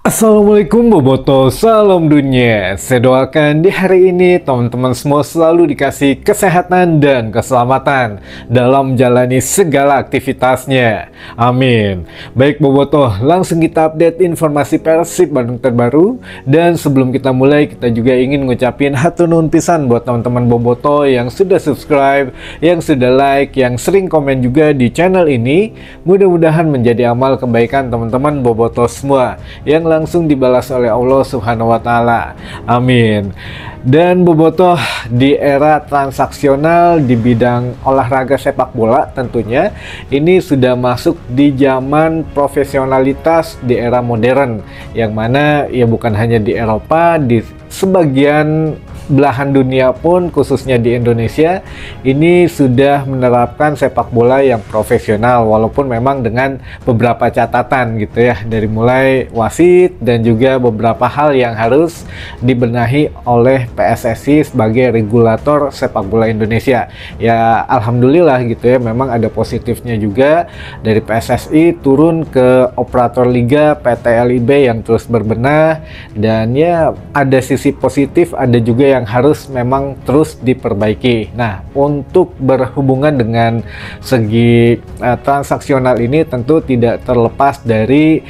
Assalamualaikum Boboto, salam dunia. Saya doakan di hari ini teman-teman semua selalu dikasih kesehatan dan keselamatan dalam menjalani segala aktivitasnya. Amin. Baik Boboto, langsung kita update informasi Persib Bandung terbaru. Dan sebelum kita mulai, kita juga ingin ngucapin hatur nuhun pisan buat teman-teman Boboto yang sudah subscribe, yang sudah like, yang sering komen juga di channel ini. Mudah-mudahan menjadi amal kebaikan teman-teman Boboto semua yang langsung dibalas oleh Allah Subhanahu wa Ta'ala. Amin. Dan Bobotoh, di era transaksional di bidang olahraga sepak bola tentunya ini sudah masuk di zaman profesionalitas di era modern, yang mana ya bukan hanya di Eropa, di sebagian belahan dunia pun, khususnya di Indonesia, ini sudah menerapkan sepak bola yang profesional, walaupun memang dengan beberapa catatan gitu ya, dari mulai wasit dan juga beberapa hal yang harus dibenahi oleh PSSI sebagai regulator sepak bola Indonesia. Ya alhamdulillah gitu ya, memang ada positifnya juga dari PSSI turun ke operator liga PT LIB yang terus berbenah, dan ya ada sisi positif, ada juga yang harus memang terus diperbaiki. Nah, untuk berhubungan dengan segi transaksional ini tentu tidak terlepas dari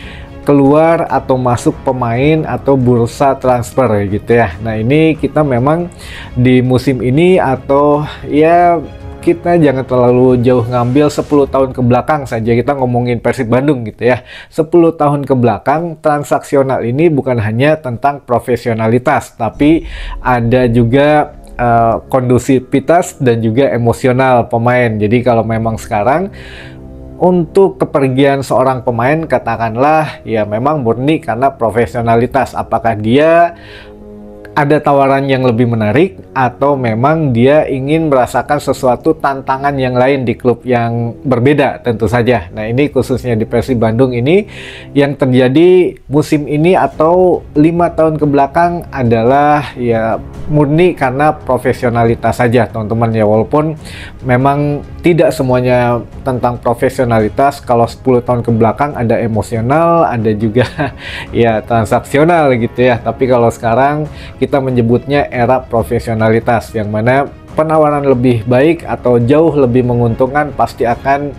keluar atau masuk pemain atau bursa transfer gitu ya. Nah, ini kita memang di musim ini, atau ya kita jangan terlalu jauh ngambil 10 tahun ke belakang saja, kita ngomongin Persib Bandung gitu ya. 10 tahun ke belakang, transaksional ini bukan hanya tentang profesionalitas, tapi ada juga kondusivitas dan juga emosional pemain. Jadi kalau memang sekarang untuk kepergian seorang pemain, katakanlah ya memang murni karena profesionalitas, apakah dia ada tawaran yang lebih menarik atau memang dia ingin merasakan sesuatu tantangan yang lain di klub yang berbeda tentu saja. Nah, ini khususnya di Persib Bandung ini yang terjadi musim ini atau 5 tahun ke belakang adalah ya murni karena profesionalitas saja teman-teman ya, walaupun memang tidak semuanya tentang profesionalitas. Kalau 10 tahun ke belakang ada emosional, ada juga ya transaksional gitu ya. Tapi kalau sekarang kita menyebutnya era profesionalitas, yang mana penawaran lebih baik atau jauh lebih menguntungkan pasti akan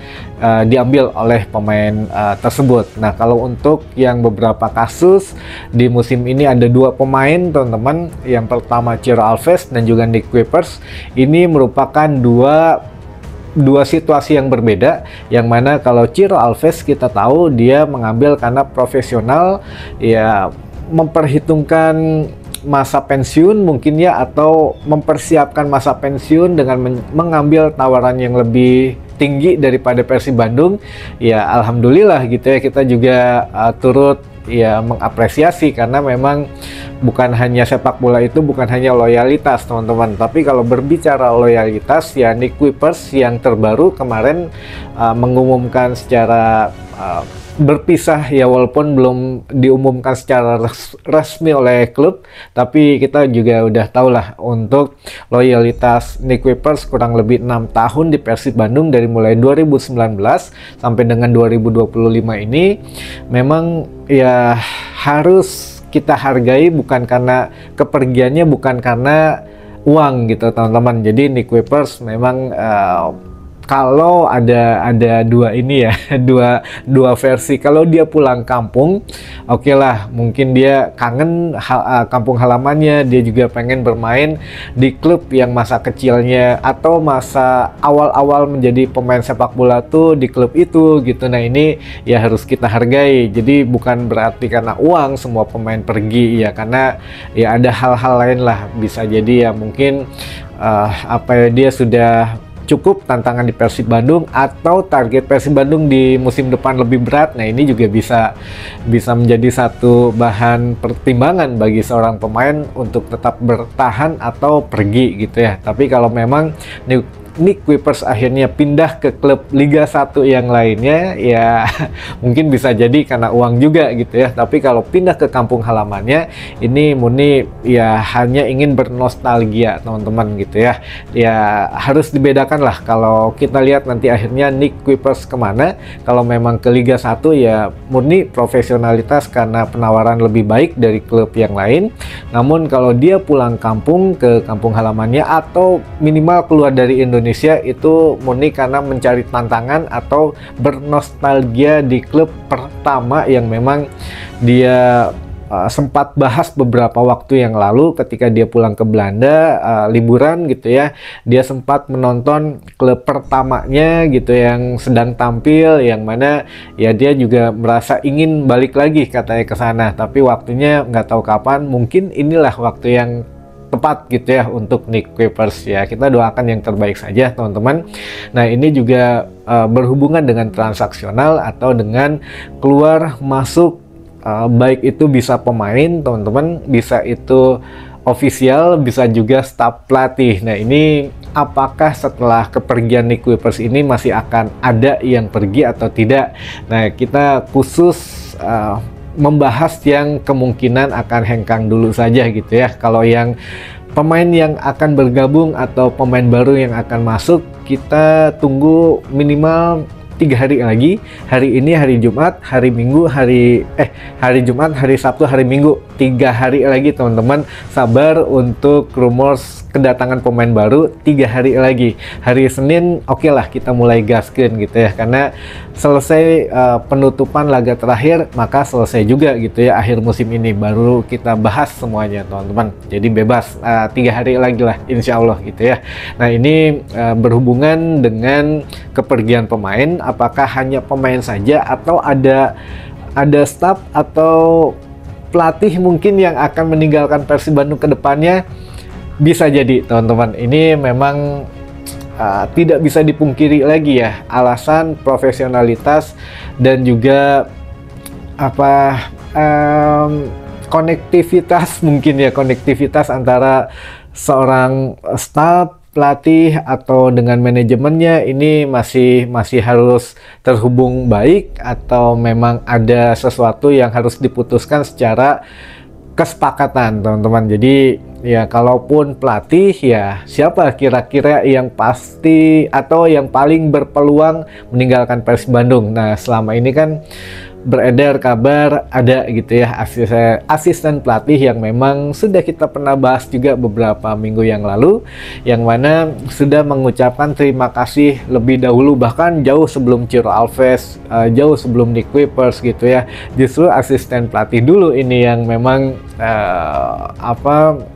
diambil oleh pemain tersebut. Nah, kalau untuk yang beberapa kasus di musim ini ada 2 pemain teman-teman. Yang pertama Ciro Alves dan juga Nick Kuipers. Ini merupakan dua situasi yang berbeda, yang mana kalau Ciro Alves kita tahu dia mengambil karena profesional, ya memperhitungkan masa pensiun mungkin ya, atau mempersiapkan masa pensiun dengan mengambil tawaran yang lebih tinggi daripada Persib Bandung. Ya alhamdulillah gitu ya, kita juga turut ya mengapresiasi, karena memang bukan hanya sepak bola itu bukan hanya loyalitas teman-teman, tapi kalau berbicara loyalitas ya Nick Kuipers yang terbaru kemarin mengumumkan secara berpisah ya, walaupun belum diumumkan secara resmi oleh klub, tapi kita juga udah tahu lah untuk loyalitas Nick Kuipers kurang lebih 6 tahun di Persib Bandung, dari mulai 2019 sampai dengan 2025 ini memang ya harus kita hargai, bukan karena kepergiannya, bukan karena uang gitu teman-teman. Jadi Nick Kuipers memang kalau ada dua ini ya, dua versi. Kalau dia pulang kampung, oke lah, mungkin dia kangen kampung halamannya, dia juga pengen bermain di klub yang masa kecilnya atau masa awal-awal menjadi pemain sepak bola tuh di klub itu gitu. Nah, ini ya harus kita hargai. Jadi bukan berarti karena uang semua pemain pergi ya, karena ya ada hal-hal lain lah, bisa jadi ya mungkin apa ya, dia sudah cukup tantangan di Persib Bandung, atau target Persib Bandung di musim depan lebih berat. Nah, ini juga bisa menjadi satu bahan pertimbangan bagi seorang pemain untuk tetap bertahan atau pergi gitu ya. Tapi kalau memang Nick Kuipers akhirnya pindah ke klub Liga 1 yang lainnya, ya mungkin bisa jadi karena uang juga gitu ya. Tapi kalau pindah ke kampung halamannya, ini murni ya hanya ingin bernostalgia teman-teman gitu ya. Ya harus dibedakan lah kalau kita lihat nanti akhirnya Nick Kuipers kemana. Kalau memang ke Liga 1 ya murni profesionalitas karena penawaran lebih baik dari klub yang lain. Namun kalau dia pulang kampung ke kampung halamannya atau minimal keluar dari Indonesia, itu murni karena mencari tantangan atau bernostalgia di klub pertama yang memang dia sempat bahas beberapa waktu yang lalu ketika dia pulang ke Belanda liburan gitu ya. Dia sempat menonton klub pertamanya gitu yang sedang tampil, yang mana ya dia juga merasa ingin balik lagi katanya ke sana, tapi waktunya nggak tahu kapan. Mungkin inilah waktu yang tepat gitu ya untuk Nick Kuipers ya. Kita doakan yang terbaik saja teman-teman. Nah ini juga berhubungan dengan transaksional atau dengan keluar masuk, baik itu bisa pemain teman-teman, bisa itu official, bisa juga staf pelatih. Nah ini apakah setelah kepergian Nick Kuipers ini masih akan ada yang pergi atau tidak? Nah kita khusus membahas yang kemungkinan akan hengkang dulu saja gitu ya. Kalau yang pemain yang akan bergabung atau pemain baru yang akan masuk, kita tunggu minimal 3 hari lagi. Hari ini hari Jumat, hari Minggu, hari Jumat, hari Sabtu, hari Minggu. 3 hari lagi teman-teman. Sabar untuk rumors kedatangan pemain baru 3 hari lagi. Hari Senin oke lah kita mulai gaskeun gitu ya, karena selesai penutupan laga terakhir, maka selesai juga gitu ya akhir musim ini, baru kita bahas semuanya teman-teman. Jadi bebas 3 hari lagi lah insya Allah gitu ya. Nah ini berhubungan dengan kepergian pemain, apakah hanya pemain saja atau ada staf atau pelatih mungkin yang akan meninggalkan Persib Bandung ke depannya. Bisa jadi teman-teman, ini memang tidak bisa dipungkiri lagi ya, alasan profesionalitas dan juga konektivitas mungkin ya, konektivitas antara seorang staf, pelatih atau dengan manajemennya ini masih harus terhubung baik, atau memang ada sesuatu yang harus diputuskan secara kesepakatan teman-teman. Jadi ya kalaupun pelatih, ya siapa kira-kira yang pasti atau yang paling berpeluang meninggalkan Persib Bandung. Nah selama ini kan beredar kabar ada gitu ya asisten pelatih yang memang sudah kita pernah bahas juga beberapa minggu yang lalu, yang mana sudah mengucapkan terima kasih lebih dahulu, bahkan jauh sebelum Ciro Alves, jauh sebelum Nick Kuipers gitu ya. Justru asisten pelatih dulu ini yang memang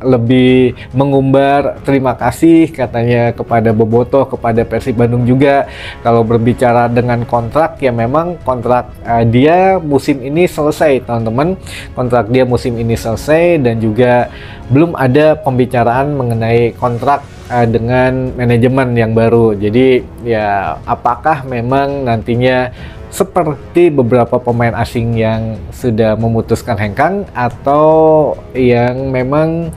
lebih mengumbar terima kasih katanya kepada Bobotoh, kepada Persib Bandung juga. Kalau berbicara dengan kontrak, ya memang kontrak dia musim ini selesai teman-teman, kontrak dia musim ini selesai, dan juga belum ada pembicaraan mengenai kontrak dengan manajemen yang baru. Jadi ya apakah memang nantinya seperti beberapa pemain asing yang sudah memutuskan hengkang, atau yang memang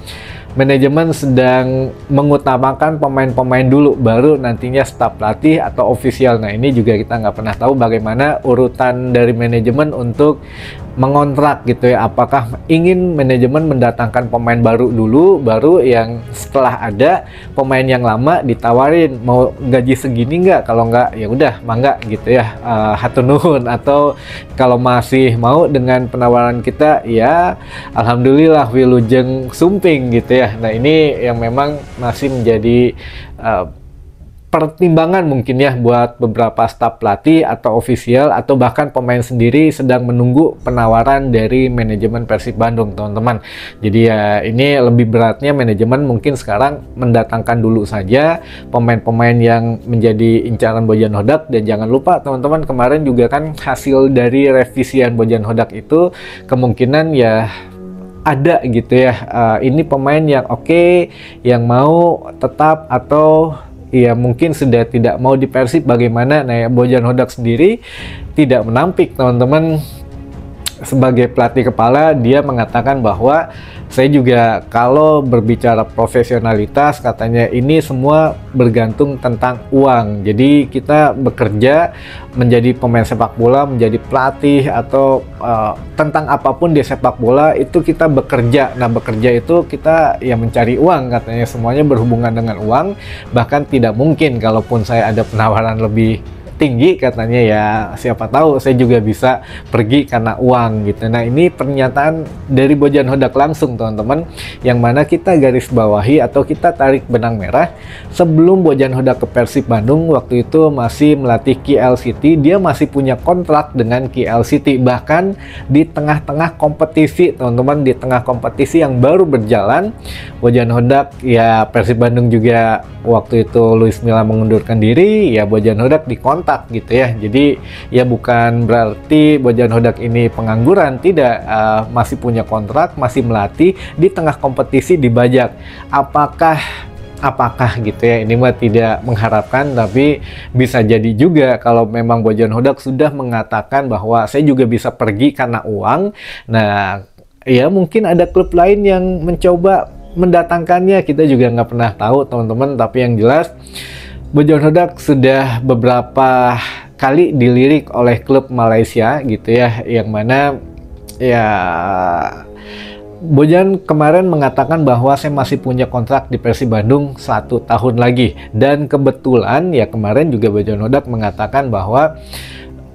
manajemen sedang mengutamakan pemain-pemain dulu, baru nantinya staf pelatih atau official. Nah ini juga kita nggak pernah tahu bagaimana urutan dari manajemen untuk mengontrak gitu ya. Apakah ingin manajemen mendatangkan pemain baru dulu, baru yang setelah ada pemain yang lama ditawarin mau gaji segini nggak, kalau nggak ya udah mangga gitu ya, hatur nuhun. Atau kalau masih mau dengan penawaran kita, ya alhamdulillah wilujeng sumping gitu ya. Nah ini yang memang masih menjadi pertimbangan mungkin ya buat beberapa staf pelatih atau official, atau bahkan pemain sendiri sedang menunggu penawaran dari manajemen Persib Bandung teman-teman. Jadi ya ini lebih beratnya manajemen mungkin sekarang mendatangkan dulu saja pemain-pemain yang menjadi incaran Bojan Hodak. Dan jangan lupa teman-teman, kemarin juga kan hasil dari revisian Bojan Hodak itu kemungkinan ya ada gitu ya, ini pemain yang oke, yang mau tetap, atau ya mungkin sudah tidak mau di Persib bagaimana. Nah ya, Bojan Hodak sendiri tidak menampik teman-teman sebagai pelatih kepala, dia mengatakan bahwa saya juga kalau berbicara profesionalitas, katanya ini semua bergantung tentang uang. Jadi kita bekerja menjadi pemain sepak bola, menjadi pelatih, atau tentang apapun di sepak bola itu kita bekerja. Nah, bekerja itu kita ya mencari uang, katanya semuanya berhubungan dengan uang. Bahkan tidak mungkin kalaupun saya ada penawaran lebih tinggi, katanya ya siapa tahu saya juga bisa pergi karena uang gitu. Nah, ini pernyataan dari Bojan Hodak langsung, teman-teman, yang mana kita garis bawahi atau kita tarik benang merah. Sebelum Bojan Hodak ke Persib Bandung, waktu itu masih melatih KL City, dia masih punya kontrak dengan KL City. Bahkan di tengah-tengah kompetisi, teman-teman, di tengah kompetisi yang baru berjalan, Bojan Hodak, ya Persib Bandung juga waktu itu Luis Milla mengundurkan diri, ya Bojan Hodak dikontak gitu ya. Jadi ya bukan berarti Bojan Hodak ini pengangguran, tidak, masih punya kontrak, masih melatih, di tengah kompetisi dibajak. Apakah gitu ya, ini mah tidak mengharapkan, tapi bisa jadi juga kalau memang Bojan Hodak sudah mengatakan bahwa saya juga bisa pergi karena uang. Nah, ya mungkin ada klub lain yang mencoba mendatangkannya, kita juga nggak pernah tahu, teman-teman. Tapi yang jelas Bojan Hodak sudah beberapa kali dilirik oleh klub Malaysia gitu ya, yang mana ya Bojan kemarin mengatakan bahwa saya masih punya kontrak di Persib Bandung 1 tahun lagi. Dan kebetulan ya kemarin juga Bojan Hodak mengatakan bahwa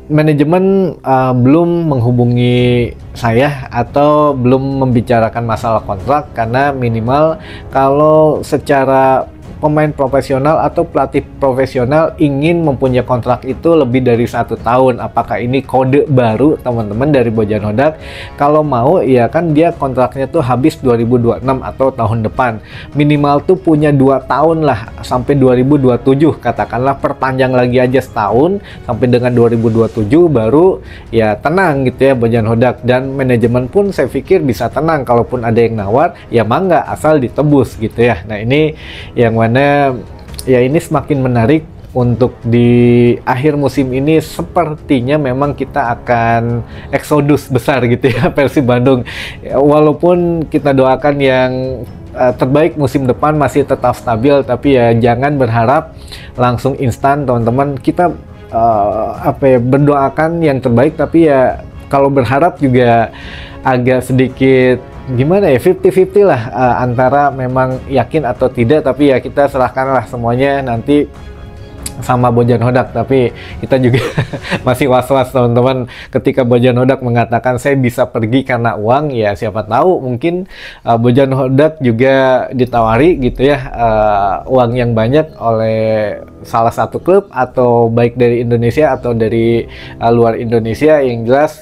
manajemen belum menghubungi saya atau belum membicarakan masalah kontrak, karena minimal kalau secara pemain profesional atau pelatih profesional ingin mempunyai kontrak itu lebih dari 1 tahun. Apakah ini kode baru, teman-teman, dari Bojan Hodak? Kalau mau ya kan dia kontraknya tuh habis 2026 atau tahun depan. Minimal tuh punya 2 tahun lah, sampai 2027 katakanlah, perpanjang lagi aja setahun sampai dengan 2027, baru ya tenang gitu ya Bojan Hodak. Dan manajemen pun saya pikir bisa tenang, kalaupun ada yang nawar ya mangga, asal ditebus gitu ya. Nah, ini yang mana ya ini semakin menarik untuk di akhir musim ini. Sepertinya memang kita akan eksodus besar gitu ya Persib Bandung. Walaupun kita doakan yang terbaik musim depan masih tetap stabil, tapi ya jangan berharap langsung instan, teman-teman. Kita berdoakan yang terbaik, tapi ya kalau berharap juga agak sedikit gimana ya, 50-50 lah, antara memang yakin atau tidak. Tapi ya kita serahkanlah semuanya nanti sama Bojan Hodak. Tapi kita juga masih was-was, teman-teman, ketika Bojan Hodak mengatakan saya bisa pergi karena uang. Ya siapa tahu mungkin Bojan Hodak juga ditawari gitu ya, uang yang banyak oleh salah satu klub, atau baik dari Indonesia atau dari luar Indonesia. Yang jelas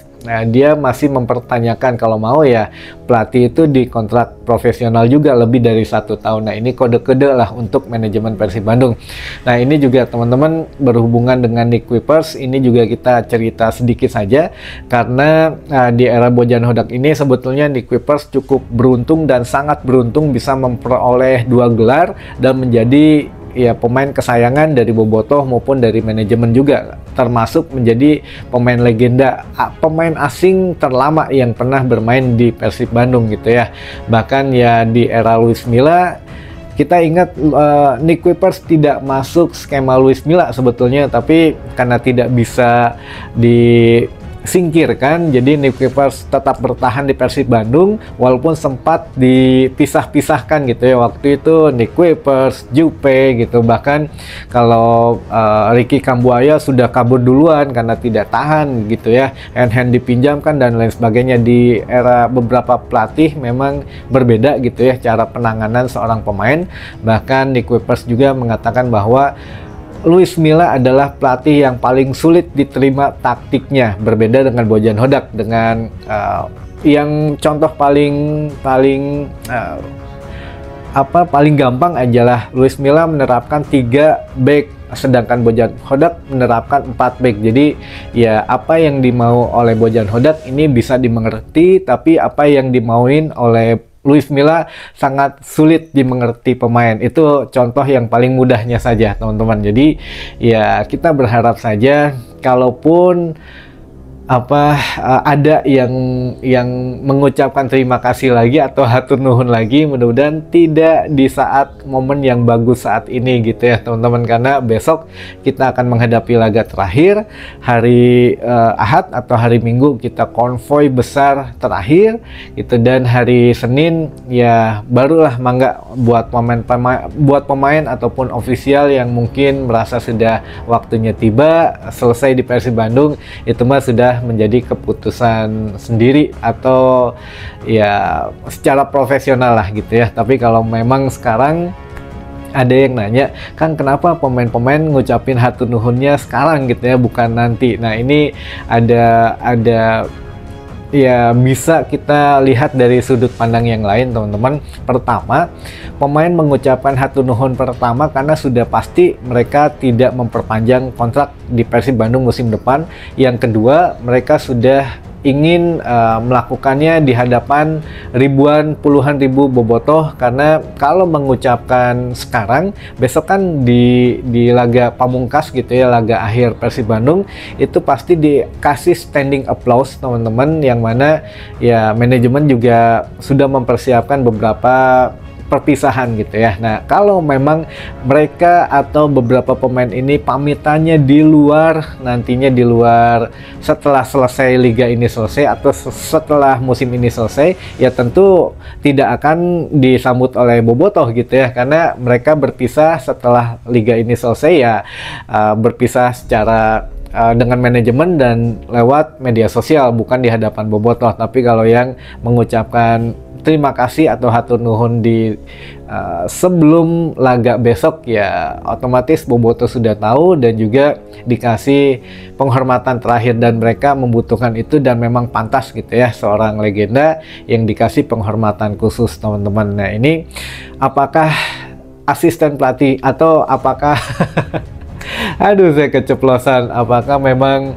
dia masih mempertanyakan kalau mau ya pelatih itu di kontrak profesional juga lebih dari 1 tahun. Nah, ini kode-kode lah untuk manajemen Persib Bandung. Nah, ini juga teman-teman berhubungan dengan Nick Kuipers. Ini juga kita cerita sedikit saja, karena di era Bojan Hodak ini sebetulnya Nick Kuipers cukup beruntung dan sangat beruntung bisa memperoleh 2 gelar dan menjadi ya pemain kesayangan dari bobotoh maupun dari manajemen juga, termasuk menjadi pemain legenda, pemain asing terlama yang pernah bermain di Persib Bandung gitu ya. Bahkan ya di era Luis Milla, kita ingat Nick Kuipers tidak masuk skema Luis Milla sebetulnya, tapi karena tidak bisa disingkirkan, jadi Nick Kuipers tetap bertahan di Persib Bandung walaupun sempat dipisah-pisahkan gitu ya. Waktu itu Nick Kuipers, Jupe gitu, bahkan kalau Ricky Kambuaya sudah kabur duluan karena tidak tahan gitu ya, hand dipinjamkan dan lain sebagainya. Di era beberapa pelatih memang berbeda gitu ya cara penanganan seorang pemain. Bahkan Nick Kuipers juga mengatakan bahwa Luis Milla adalah pelatih yang paling sulit diterima taktiknya, berbeda dengan Bojan Hodak. Dengan yang contoh paling gampang ajalah Luis Milla menerapkan 3 back, sedangkan Bojan Hodak menerapkan 4 back. Jadi ya apa yang dimau oleh Bojan Hodak ini bisa dimengerti, tapi apa yang dimauin oleh Luis Milla sangat sulit dimengerti pemain. Itu contoh yang paling mudahnya saja, teman-teman. Jadi ya kita berharap saja, kalaupun ada yang mengucapkan terima kasih lagi atau hatur nuhun lagi. Mudah-mudahan tidak di saat momen yang bagus saat ini gitu ya teman-teman, karena besok kita akan menghadapi laga terakhir hari Ahad atau hari Minggu kita konvoi besar terakhir gitu, dan hari Senin ya barulah mangga buat pemain ataupun ofisial yang mungkin merasa sudah waktunya tiba selesai di Persib Bandung, itu mah sudah menjadi keputusan sendiri atau ya secara profesional lah gitu ya. Tapi kalau memang sekarang ada yang nanya, Kang kenapa pemain-pemain ngucapin hatur nuhunnya sekarang gitu ya, bukan nanti. Nah ini ada ya bisa kita lihat dari sudut pandang yang lain teman-teman. Pertama, pemain mengucapkan hatur nuhun pertama karena sudah pasti mereka tidak memperpanjang kontrak di Persib Bandung musim depan. Yang kedua, mereka sudah ingin melakukannya di hadapan puluhan ribu bobotoh, karena kalau mengucapkan sekarang, besok kan di laga pamungkas gitu ya, laga akhir Persib Bandung itu pasti dikasih standing applause teman-teman, yang mana ya manajemen juga sudah mempersiapkan beberapa perpisahan gitu ya. Nah kalau memang mereka atau beberapa pemain ini pamitannya nantinya di luar setelah selesai liga ini selesai atau setelah musim ini selesai, ya tentu tidak akan disambut oleh bobotoh gitu ya, karena mereka berpisah setelah liga ini selesai ya, berpisah secara dengan manajemen dan lewat media sosial, bukan di hadapan bobotoh. Tapi kalau yang mengucapkan terima kasih atau hatur nuhun di sebelum laga besok, ya otomatis bobotoh sudah tahu dan juga dikasih penghormatan terakhir, dan mereka membutuhkan itu dan memang pantas gitu ya, seorang legenda yang dikasih penghormatan khusus teman-teman. Nah ini apakah asisten pelatih atau apakah aduh saya keceplosan, apakah memang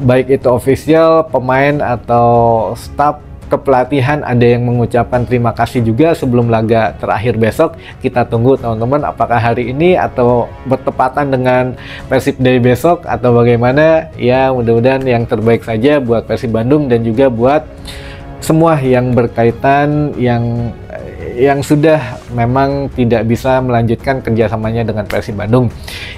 baik itu official, pemain atau staf kepelatihan ada yang mengucapkan terima kasih juga sebelum laga terakhir besok? Kita tunggu teman-teman, apakah hari ini atau bertepatan dengan Persib Day besok atau bagaimana ya. Mudah-mudahan yang terbaik saja buat Persib Bandung dan juga buat semua yang berkaitan yang sudah memang tidak bisa melanjutkan kerjasamanya dengan Persib Bandung.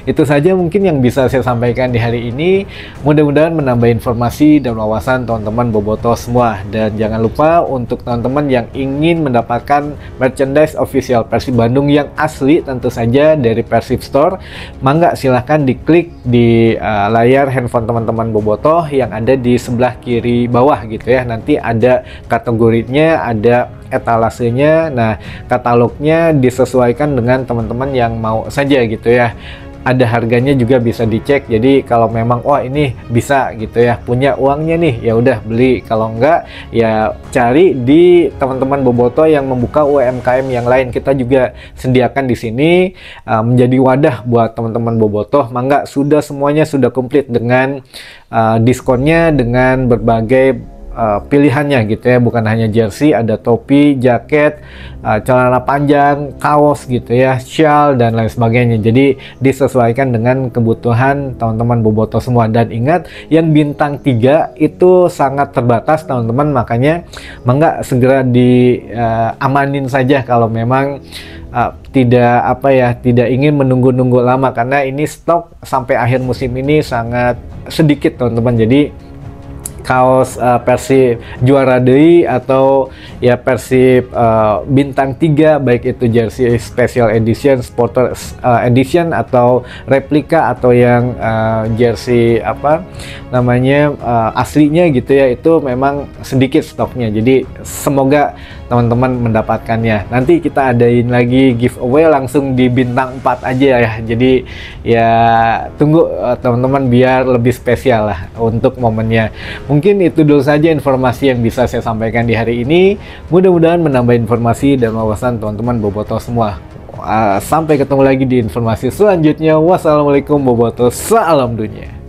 Itu saja mungkin yang bisa saya sampaikan di hari ini. Mudah-mudahan menambah informasi dan wawasan teman-teman bobotoh semua. Dan jangan lupa untuk teman-teman yang ingin mendapatkan merchandise official Persib Bandung yang asli tentu saja dari Persib Store, mangga silahkan diklik di layar handphone teman-teman bobotoh yang ada di sebelah kiri bawah gitu ya. Nanti ada kategorinya, ada etalasenya. Nah katalognya disesuaikan dengan teman-teman yang mau saja gitu ya. Ada harganya juga bisa dicek, jadi kalau memang wah ini bisa gitu ya, punya uangnya nih, ya udah beli. Kalau enggak ya cari di teman-teman bobotoh yang membuka UMKM yang lain. Kita juga sediakan di sini menjadi wadah buat teman-teman bobotoh. Mangga sudah semuanya sudah komplit dengan diskonnya, dengan berbagai pilihannya gitu ya, bukan hanya jersey, ada topi, jaket, celana panjang, kaos gitu ya, shawl dan lain sebagainya. Jadi disesuaikan dengan kebutuhan teman-teman bobotoh semua. Dan ingat, yang bintang 3 itu sangat terbatas teman-teman, makanya mangga segera diamanin saja kalau memang tidak ingin menunggu-nunggu lama, karena ini stok sampai akhir musim ini sangat sedikit teman-teman. Jadi kaos Persib juara deui atau ya Persib bintang 3, baik itu jersey special edition, supporter edition atau replika atau yang jersey aslinya gitu ya, itu memang sedikit stoknya. Jadi semoga teman-teman mendapatkannya. Nanti kita adain lagi giveaway langsung di bintang 4 aja ya. Jadi ya tunggu teman-teman biar lebih spesial lah untuk momennya. Mungkin itu dulu saja informasi yang bisa saya sampaikan di hari ini. Mudah-mudahan menambah informasi dan wawasan teman-teman bobotoh semua. Sampai ketemu lagi di informasi selanjutnya. Wassalamualaikum bobotoh, salam dunia.